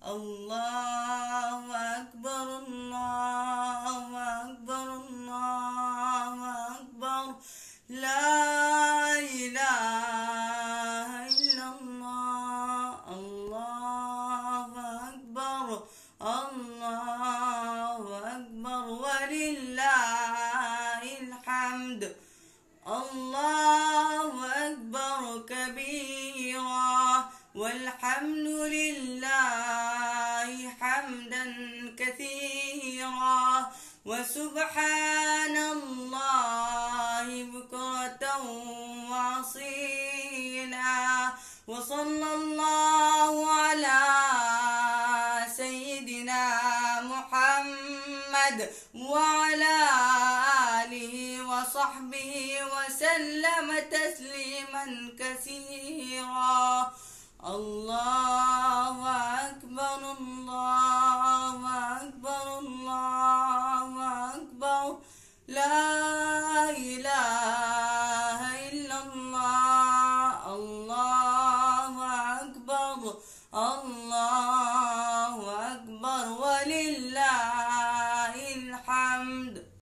الله أكبر الله أكبر الله أكبر لا إله إلا الله الله أكبر الله أكبر ولله الحمد الله أكبر كبيرا والحمد لله حمدا كثيرا وسبحان الله بكرة وأصيلا وصلى الله على سيدنا محمد وعلى آله وصحبه وسلم تسليما كثيرا الله أكبر الله أكبر الله أكبر لا إله